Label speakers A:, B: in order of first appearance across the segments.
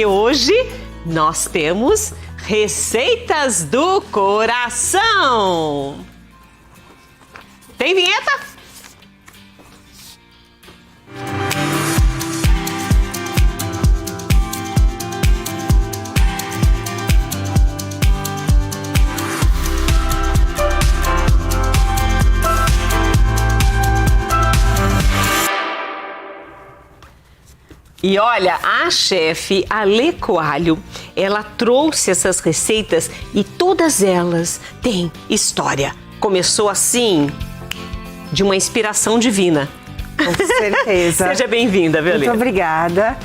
A: E hoje nós temos receitas do coração. Tem vinheta? E olha, a chefe Ale Coalho, ela trouxe essas receitas e todas elas têm história. Começou assim, de uma inspiração divina.
B: Com certeza.
A: Seja bem-vinda, Violeta.
B: Muito obrigada.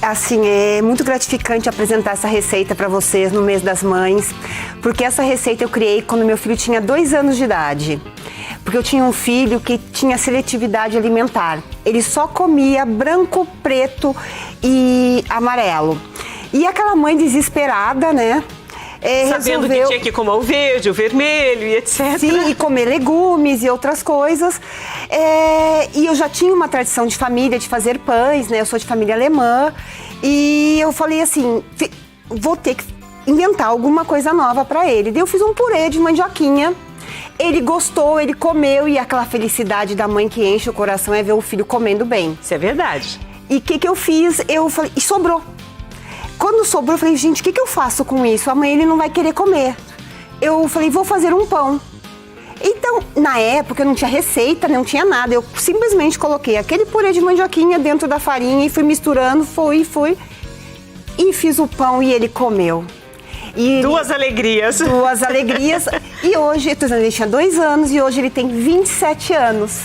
B: Assim, é muito gratificante apresentar essa receita para vocês no mês das mães, porque essa receita eu criei quando meu filho tinha 2 anos de idade. Porque eu tinha um filho que tinha seletividade alimentar. Ele só comia branco, preto e amarelo. E aquela mãe desesperada, né?
A: Sabendo que tinha que comer o verde, o vermelho e etc.
B: Sim, e comer legumes e outras coisas. E eu já tinha uma tradição de família de fazer pães, né? Eu sou de família alemã. E eu falei assim, vou ter que inventar alguma coisa nova para ele. Daí eu fiz um purê de mandioquinha. Ele gostou, ele comeu, e aquela felicidade da mãe que enche o coração é ver o filho comendo bem.
A: Isso é verdade.
B: E o que eu fiz? Eu falei, e sobrou. Quando sobrou, eu falei, gente, o que eu faço com isso? Amanhã ele não vai querer comer. Eu falei, vou fazer um pão. Então, na época, eu não tinha receita, não tinha nada. Eu simplesmente coloquei aquele purê de mandioquinha dentro da farinha e fui misturando, fui. E fiz o pão e ele comeu.
A: Duas alegrias.
B: Duas alegrias. E hoje, ele tinha 2 anos e hoje ele tem 27 anos.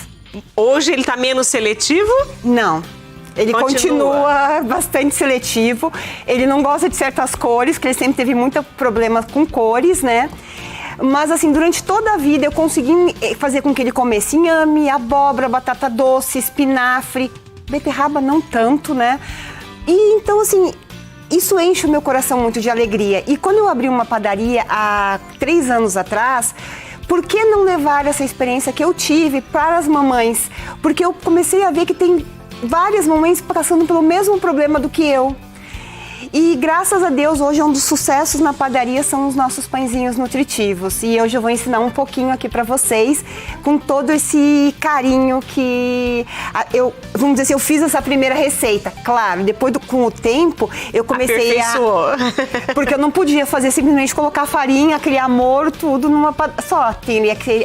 A: Hoje ele tá menos seletivo?
B: Não. Ele continua bastante seletivo. Ele não gosta de certas cores, que ele sempre teve muito problema com cores, né? Mas assim, durante toda a vida eu consegui fazer com que ele comesse inhame, abóbora, batata doce, espinafre, beterraba não tanto, né? E então assim, isso enche o meu coração muito de alegria. E quando eu abri uma padaria há 3 anos atrás, por que não levar essa experiência que eu tive para as mamães? Porque eu comecei a ver que tem várias mamães passando pelo mesmo problema do que eu. E graças a Deus, hoje um dos sucessos na padaria são os nossos pãezinhos nutritivos. E hoje eu vou ensinar um pouquinho aqui para vocês, com todo esse carinho que vamos dizer assim, eu fiz essa primeira receita. Claro, depois com o tempo, eu comecei porque eu não podia fazer simplesmente colocar farinha, aquele amor, tudo numa só.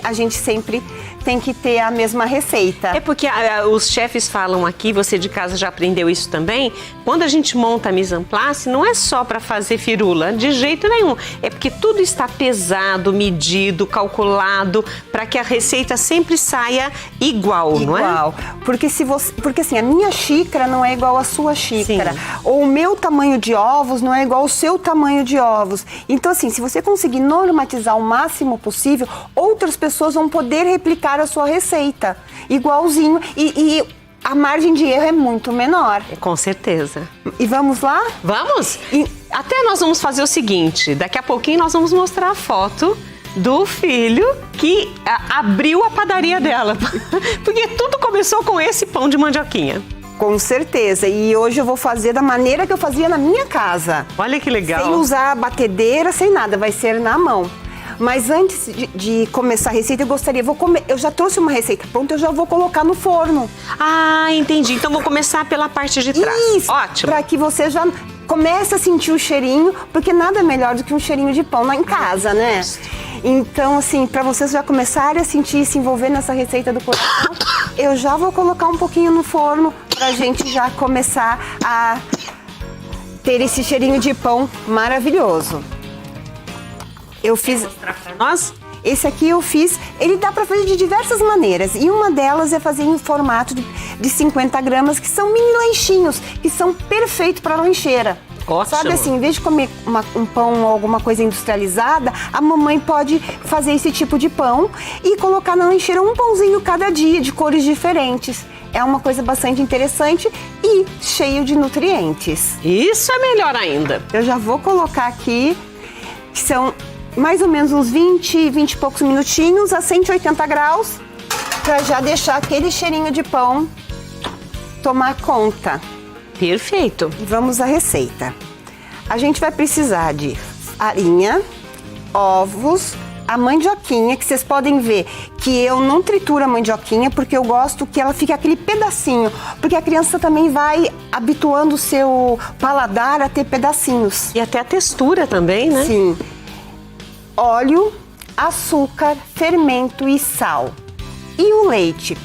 B: A gente sempre tem que ter a mesma receita.
A: É porque os chefes falam aqui, você de casa já aprendeu isso também, quando a gente monta a mise en place, não é só para fazer firula, de jeito nenhum. É porque tudo está pesado, medido, calculado, para que a receita sempre saia igual, não é?
B: Igual. Porque assim, a minha xícara não é igual à sua xícara. Sim. Ou o meu tamanho de ovos não é igual ao seu tamanho de ovos. Então assim, se você conseguir normatizar o máximo possível, outras pessoas vão poder replicar a sua receita igualzinho e a margem de erro é muito menor.
A: Com certeza.
B: E vamos lá?
A: Vamos? Até nós vamos fazer o seguinte, daqui a pouquinho nós vamos mostrar a foto do filho que abriu a padaria dela. Porque tudo começou com esse pão de mandioquinha.
B: Com certeza. E hoje eu vou fazer da maneira que eu fazia na minha casa.
A: Olha que legal.
B: Sem usar batedeira, sem nada, vai ser na mão. Mas antes de começar a receita, eu já trouxe uma receita pronta, eu já vou colocar no forno.
A: Ah, entendi. Então vou começar pela parte de trás.
B: Isso,
A: ótimo.
B: Para que você já comece a sentir o cheirinho, porque nada melhor do que um cheirinho de pão lá em casa, né? Então, assim, para vocês já começarem a sentir e se envolver nessa receita do coração, eu já vou colocar um pouquinho no forno pra gente já começar a ter esse cheirinho de pão maravilhoso. Eu fiz.
A: Quer mostrar pra nós?
B: Esse aqui eu fiz, ele dá para fazer de diversas maneiras. E uma delas é fazer em formato de 50 gramas, que são mini lanchinhos, que são perfeitos para lancheira.
A: Ótimo.
B: Sabe assim, em vez de comer um pão ou alguma coisa industrializada, a mamãe pode fazer esse tipo de pão e colocar na lancheira um pãozinho cada dia, de cores diferentes. É uma coisa bastante interessante e cheio de nutrientes.
A: Isso é melhor ainda.
B: Eu já vou colocar aqui, que são mais ou menos uns 20 e poucos minutinhos a 180 graus, para já deixar aquele cheirinho de pão tomar conta.
A: Perfeito.
B: Vamos à receita. A gente vai precisar de farinha, ovos, a mandioquinha, que vocês podem ver que eu não trituro a mandioquinha, porque eu gosto que ela fique aquele pedacinho, porque a criança também vai habituando o seu paladar a ter pedacinhos.
A: E até a textura também, né?
B: Sim. Óleo, açúcar, fermento e sal. E o leite.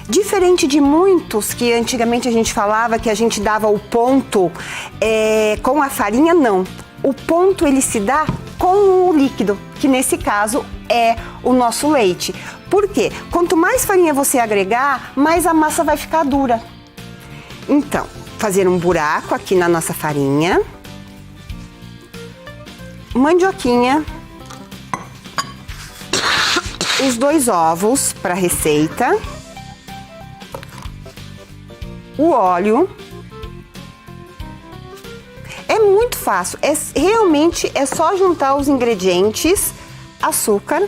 B: Diferente de muitos que antigamente a gente falava que a gente dava o ponto com a farinha, não. O ponto ele se dá com o líquido, que nesse caso é o nosso leite. Por quê? Quanto mais farinha você agregar, mais a massa vai ficar dura. Então, fazer um buraco aqui na nossa farinha. Mandioquinha. Os 2 ovos para a receita. O óleo. É muito fácil, realmente é só juntar os ingredientes, açúcar,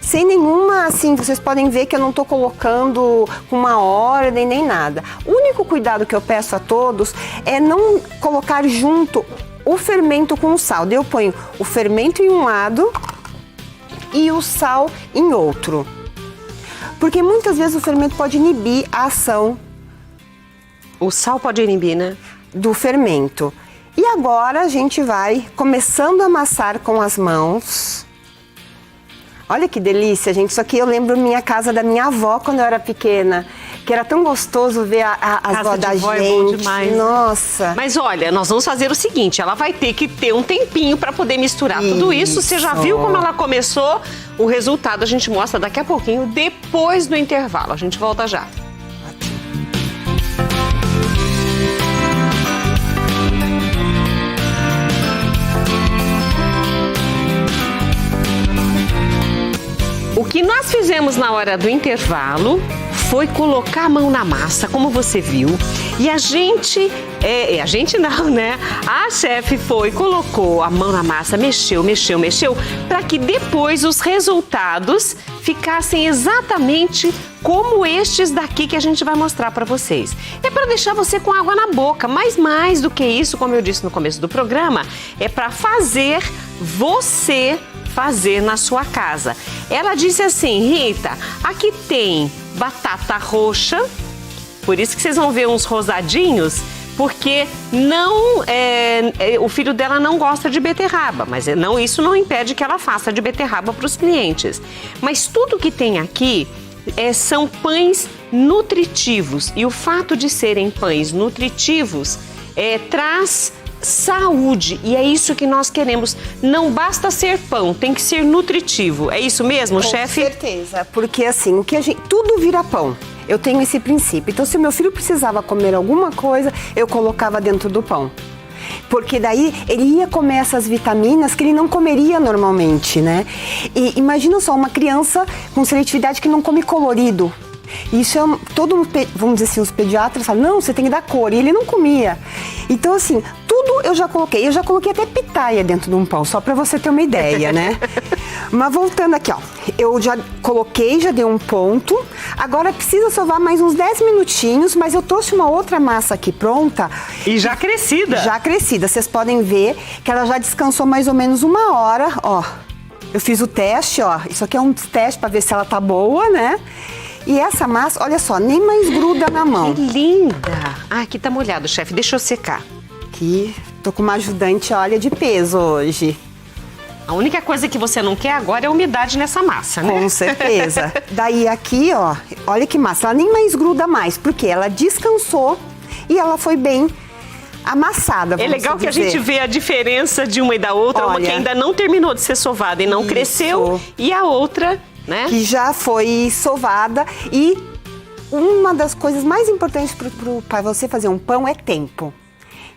B: sem nenhuma, assim, vocês podem ver que eu não tô colocando com uma ordem nem nada. O único cuidado que eu peço a todos é não colocar junto o fermento com o sal. Daí eu ponho o fermento em um lado e o sal em outro. Porque muitas vezes o fermento pode inibir a ação.
A: O sal pode inibir, né?
B: Do fermento. E agora a gente vai começando a amassar com as mãos. Olha que delícia, gente. Isso aqui eu lembro minha casa da minha avó quando eu era pequena, que era tão gostoso ver as vó da gente. É bom demais, nossa.
A: Né? Mas olha, nós vamos fazer o seguinte, ela vai ter que ter um tempinho para poder misturar tudo isso. Você já viu como ela começou? O resultado a gente mostra daqui a pouquinho, depois do intervalo. A gente volta já. O que nós fizemos na hora do intervalo foi colocar a mão na massa, como você viu. E a gente não, né? A chefe colocou a mão na massa, mexeu, para que depois os resultados ficassem exatamente como estes daqui que a gente vai mostrar para vocês. É para deixar você com água na boca, mas mais do que isso, como eu disse no começo do programa, é para fazer você fazer na sua casa. Ela disse assim, Rita, aqui tem batata roxa, por isso que vocês vão ver uns rosadinhos, porque o filho dela não gosta de beterraba, mas isso não impede que ela faça de beterraba para os clientes. Mas tudo que tem aqui são pães nutritivos, e o fato de serem pães nutritivos traz saúde, e é isso que nós queremos. Não basta ser pão, tem que ser nutritivo. É isso mesmo, chefe?
B: Com certeza, porque assim, tudo vira pão. Eu tenho esse princípio. Então, se o meu filho precisava comer alguma coisa, eu colocava dentro do pão. Porque daí ele ia comer essas vitaminas que ele não comeria normalmente, né? E imagina só, uma criança com seletividade que não come colorido. Isso vamos dizer assim, os pediatras falam, não, você tem que dar cor, e ele não comia. Então assim, tudo eu já coloquei até pitaia dentro de um pão, só pra você ter uma ideia, né? Mas voltando aqui, ó, eu já coloquei, já dei um ponto, agora precisa sovar mais uns 10 minutinhos, mas eu trouxe uma outra massa aqui pronta.
A: E já crescida.
B: Já crescida, vocês podem ver que ela já descansou mais ou menos 1 hora, ó. Eu fiz o teste, ó, isso aqui é um teste pra ver se ela tá boa, né? E essa massa, olha só, nem mais gruda na mão.
A: Que linda! Ah, aqui tá molhado, chefe. Deixa eu secar.
B: Aqui, tô com uma ajudante, olha, de peso hoje.
A: A única coisa que você não quer agora é a umidade nessa massa, né?
B: Com certeza. Daí aqui, ó, olha que massa. Ela nem mais gruda mais, porque ela descansou e ela foi bem amassada, vamos
A: dizer. É legal que a gente vê a diferença de uma e da outra. Olha, uma que ainda não terminou de ser sovada e não cresceu, e a outra, né,
B: que já foi sovada. E uma das coisas mais importantes para você fazer um pão é tempo.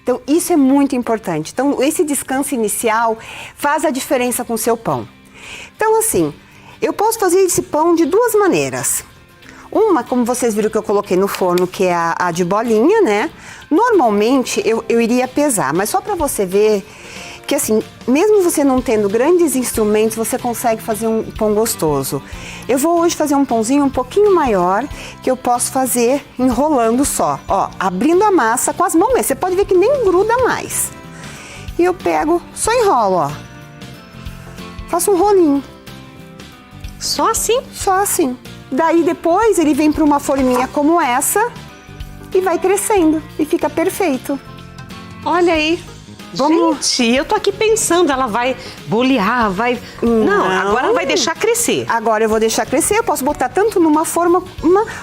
B: Então, isso é muito importante. Então, esse descanso inicial faz a diferença com o seu pão. Então, assim, eu posso fazer esse pão de 2 maneiras. Uma, como vocês viram que eu coloquei no forno, que é a de bolinha, né? Normalmente, eu iria pesar, mas só para você ver que, assim, mesmo você não tendo grandes instrumentos, você consegue fazer um pão gostoso. Eu vou hoje fazer um pãozinho um pouquinho maior, que eu posso fazer enrolando só. Ó, abrindo a massa com as mãos mesmo. Você pode ver que nem gruda mais. E eu pego, só enrolo, ó. Faço um rolinho.
A: Só assim?
B: Só assim. Daí depois ele vem para uma forminha como essa e vai crescendo e fica perfeito.
A: Olha aí.
B: Vamos...
A: Gente, eu tô aqui pensando, ela vai bolear, vai... Não, agora vai deixar crescer.
B: Agora eu vou deixar crescer, eu posso botar tanto numa forma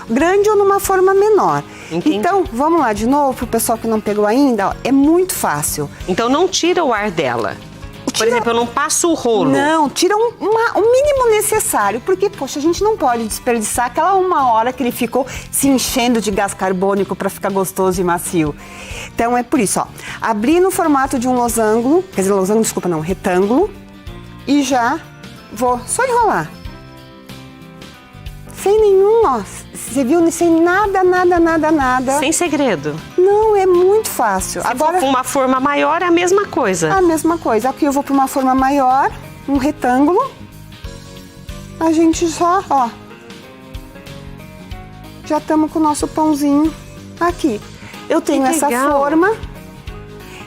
B: grande ou numa forma menor.
A: Entendi.
B: Então, vamos lá de novo, pro pessoal que não pegou ainda, ó, é muito fácil.
A: Então não tira o ar dela. Por exemplo, eu não passo o rolo.
B: Não, tira o mínimo necessário, porque, poxa, a gente não pode desperdiçar aquela 1 hora que ele ficou se enchendo de gás carbônico para ficar gostoso e macio. Então é por isso, ó, abrir no formato de um losango, quer dizer, losango, desculpa, não, retângulo, e já vou só enrolar. Sem nenhum, ó, você viu, sem nada, nada.
A: Sem segredo.
B: Não, é muito fácil.
A: Se
B: Agora,
A: for com uma forma maior, é a mesma coisa.
B: a mesma coisa. Aqui eu vou para uma forma maior, um retângulo. A gente só, ó, já estamos com o nosso pãozinho aqui. Eu tenho essa forma.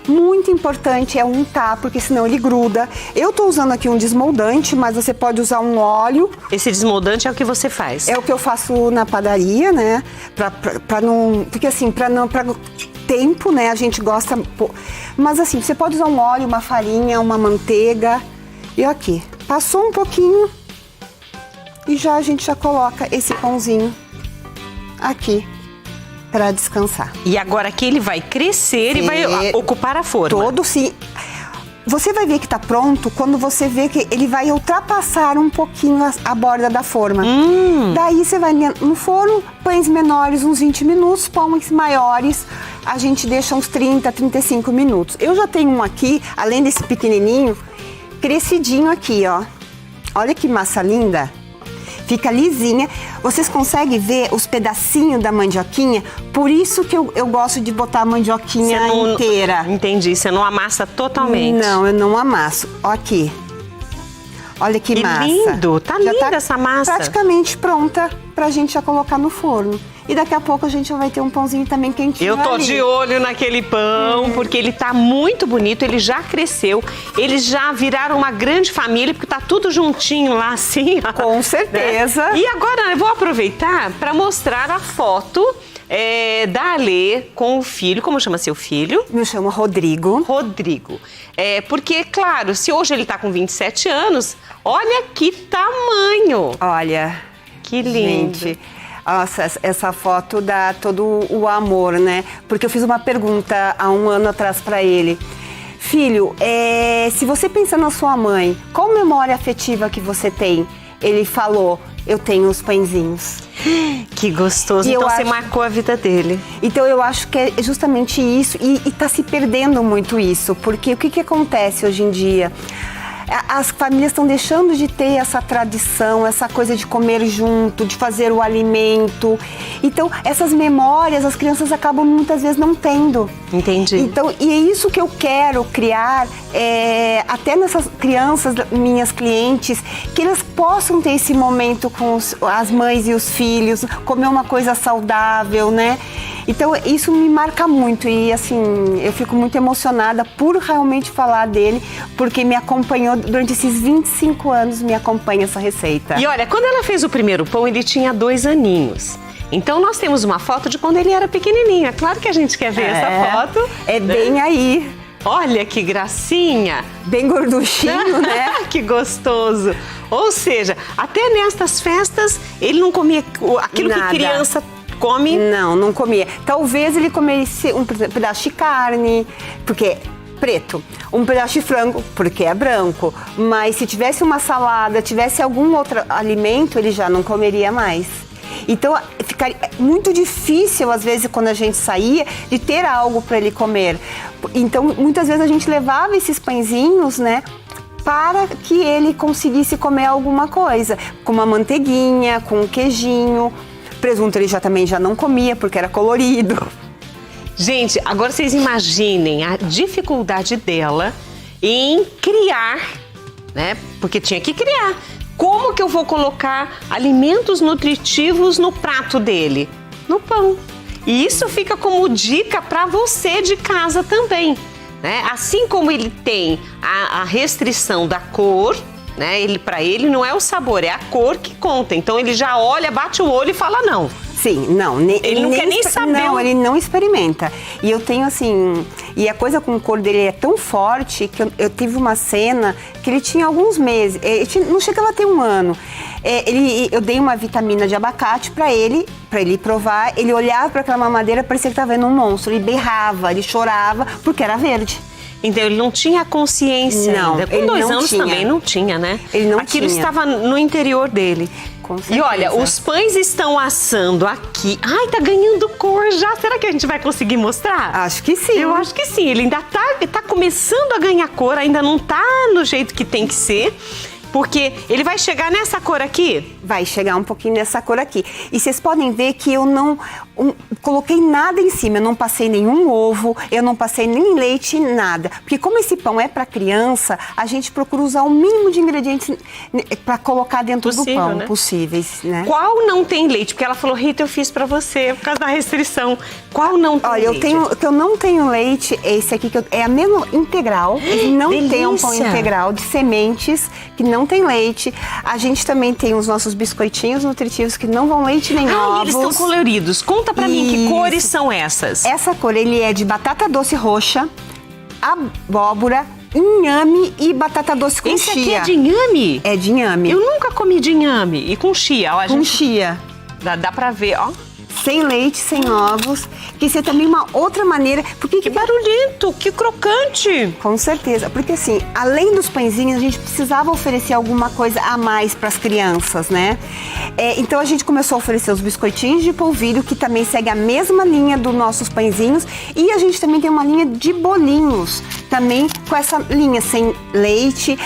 B: Muito importante é untar, porque senão ele gruda. Eu tô usando aqui um desmoldante, mas você pode usar um óleo.
A: Esse desmoldante é o que você faz?
B: É o que eu faço na padaria, né? Pra não... Porque assim, pra tempo, né? A gente gosta... Mas assim, você pode usar um óleo, uma farinha, uma manteiga. E aqui, passou um pouquinho e já a gente já coloca esse pãozinho aqui para descansar.
A: E agora que ele vai crescer e vai ocupar a forma.
B: Todo sim. Você vai ver que tá pronto quando você vê que ele vai ultrapassar um pouquinho a borda da forma. Daí você vai no forno, pães menores uns 20 minutos, pães maiores a gente deixa uns 30, 35 minutos. Eu já tenho um aqui, além desse pequenininho, crescidinho aqui, ó. Olha que massa linda. Fica lisinha. Vocês conseguem ver os pedacinhos da mandioquinha? Por isso que eu gosto de botar a mandioquinha inteira.
A: Entendi, você não amassa totalmente.
B: Não, eu não amasso. Ó aqui. Olha que massa.
A: Lindo, tá linda essa massa.
B: Praticamente pronta pra gente já colocar no forno. E daqui a pouco a gente já vai ter um pãozinho também quentinho.
A: Eu tô de olho naquele pão, porque ele tá muito bonito, ele já cresceu, eles já viraram uma grande família, porque tá tudo juntinho lá assim. Ó,
B: com certeza.
A: Né? E agora eu vou aproveitar para mostrar a foto da Alê com o filho. Como chama seu filho?
B: Me chama Rodrigo.
A: Rodrigo. Porque, claro, se hoje ele tá com 27 anos, olha que tamanho.
B: Olha.
A: Que lindo.
B: Gente, nossa, essa foto dá todo o amor, né? Porque eu fiz uma pergunta há 1 ano atrás para ele. Filho, se você pensa na sua mãe, qual memória afetiva que você tem? Ele falou, eu tenho os pãezinhos.
A: Que gostoso, então você marcou a vida dele.
B: Então eu acho que é justamente isso, e tá se perdendo muito isso, porque o que acontece hoje em dia? As famílias estão deixando de ter essa tradição, essa coisa de comer junto, de fazer o alimento. Então, essas memórias as crianças acabam muitas vezes não tendo.
A: Entendi.
B: Então, e é isso que eu quero criar, até nessas crianças, minhas clientes, que elas possam ter esse momento com as mães e os filhos, comer uma coisa saudável, né? Então, isso me marca muito e, assim, eu fico muito emocionada por realmente falar dele, porque me acompanhou durante esses 25 anos, me acompanha essa receita.
A: E olha, quando ela fez o primeiro pão, ele tinha 2 aninhos. Então, nós temos uma foto de quando ele era pequenininho. É claro que a gente quer ver essa foto.
B: É bem aí.
A: Olha que gracinha.
B: Bem gorduchinho, né?
A: Que gostoso. Ou seja, até nestas festas, ele não comia aquilo
B: Nada.
A: Que criança come.
B: Não comia. Talvez ele comesse um pedaço de carne, porque preto, um pedaço de frango, porque é branco. Mas se tivesse uma salada, tivesse algum outro alimento, ele já não comeria mais. Então, ficaria muito difícil, às vezes, quando a gente saía, de ter algo para ele comer. Então, muitas vezes a gente levava esses pãezinhos, né, para que ele conseguisse comer alguma coisa, com uma manteiguinha, com um queijinho. Presunto ele também já não comia, porque era colorido.
A: Gente, agora vocês imaginem a dificuldade dela em criar, né? Porque tinha que criar. Como que eu vou colocar alimentos nutritivos no prato dele? No pão. E isso fica como dica para você de casa também. né? Assim como ele tem a restrição da cor, né? Para ele não é o sabor, é a cor que conta. Então ele já olha, bate o olho e fala não.
B: Sim, não.
A: Ele não quer nem saber.
B: Não, ele não experimenta. E eu tenho assim... E a coisa com o cor dele é tão forte que eu tive uma cena que ele tinha alguns meses. Não chegava a ter um ano. Eu dei uma vitamina de abacate para ele provar. Ele olhava para aquela mamadeira, parecia que estava vendo um monstro. Ele berrava, ele chorava, porque era verde.
A: Então ele não tinha consciência ainda. Com 2 anos também não tinha, né?
B: Ele não
A: Aquilo
B: tinha.
A: estava no interior dele.
B: Com certeza.
A: E olha, os pães estão assando aqui. Ai, tá ganhando cor já. Será que a gente vai conseguir mostrar?
B: Acho que sim.
A: Eu acho que sim. Ele ainda tá começando a ganhar cor, ainda não tá no jeito que tem que ser. Porque ele vai chegar nessa cor aqui?
B: Vai chegar um pouquinho nessa cor aqui. E vocês podem ver que eu não coloquei nada em cima. Eu não passei nenhum ovo, eu não passei nem leite, nada. Porque como esse pão é para criança, a gente procura usar o mínimo de ingredientes para colocar dentro do pão, né? Possíveis, né?
A: Qual não tem leite? Porque ela falou, Rita, eu fiz para você por causa da restrição. Qual não tem leite?
B: Olha, o que eu não tenho leite é esse aqui, é a mesma integral. Ele não tem um pão integral de sementes, que não tem leite. A gente também tem os nossos biscoitinhos nutritivos que não vão leite nem ovos.
A: Eles estão coloridos. Conta pra mim que cores são essas.
B: Essa cor, ele é de batata doce roxa, abóbora, inhame e batata doce com chia.
A: Esse aqui é de inhame?
B: É de inhame.
A: Eu nunca comi de inhame. E com chia, ó.
B: Com chia.
A: Dá pra ver, ó.
B: Sem leite, sem ovos. Que isso é também uma outra maneira.
A: Que barulhento, que crocante.
B: Com certeza. Porque assim, além dos pãezinhos, a gente precisava oferecer alguma coisa a mais para as crianças, né? Então a gente começou a oferecer os biscoitinhos de polvilho, que também segue a mesma linha dos nossos pãezinhos. E a gente também tem uma linha de bolinhos, também com essa linha sem leite,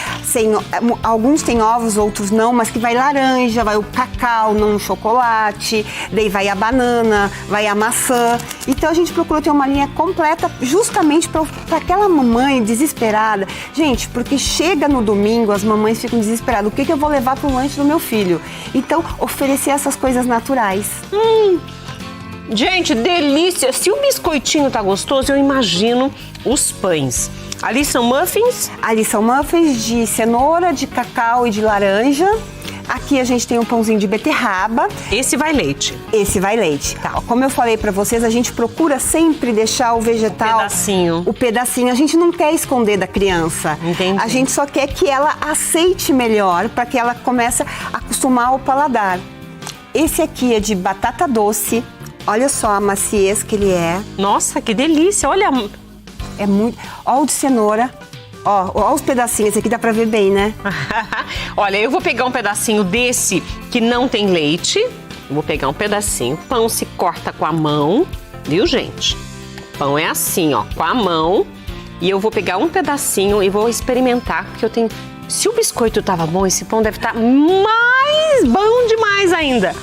B: alguns têm ovos, outros não, mas que vai laranja, vai o cacau, não o chocolate, daí vai a banana, vai a maçã. Então a gente procurou ter uma linha completa justamente para aquela mamãe desesperada. Gente, porque chega no domingo, as mamães ficam desesperadas. O que eu vou levar para o lanche do meu filho? Então, oferecer essas coisas naturais.
A: Gente, delícia! Se o biscoitinho tá gostoso, eu imagino os pães. Ali são muffins?
B: Ali são muffins de cenoura, de cacau e de laranja. Aqui a gente tem um pãozinho de beterraba.
A: Esse vai leite.
B: Esse vai leite. Tá, como eu falei pra vocês, a gente procura sempre deixar o vegetal...
A: O pedacinho.
B: A gente não quer esconder da criança.
A: Entendi.
B: A gente só quer que ela aceite melhor, para que ela comece a acostumar o paladar. Esse aqui é de batata doce. Olha só a maciez que ele é.
A: Nossa, que delícia. Olha...
B: É muito... Ó o de cenoura. Ó os pedacinhos, esse aqui dá pra ver bem, né?
A: Olha, eu vou pegar um pedacinho desse que não tem leite. Eu vou pegar um pedacinho. Pão se corta com a mão, viu, gente? Pão é assim, ó, com a mão. E eu vou pegar um pedacinho e vou experimentar, porque eu tenho... Se o biscoito tava bom, esse pão deve estar mais bom demais ainda.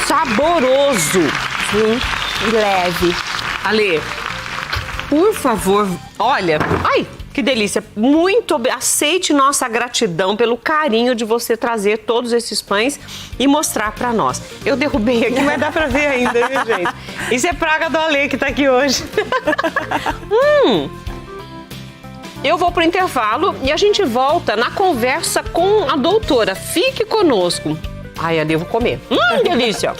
A: Saboroso.
B: Sim, e leve.
A: Ale, por favor, olha, ai, que delícia, aceite nossa gratidão pelo carinho de você trazer todos esses pães e mostrar pra nós. Eu derrubei aqui, mas dá pra ver ainda, viu, gente? Isso é praga do Ale que tá aqui hoje. Eu vou pro intervalo e a gente volta na conversa com a doutora. Fique conosco. Ai, Ale, eu vou comer. Delícia.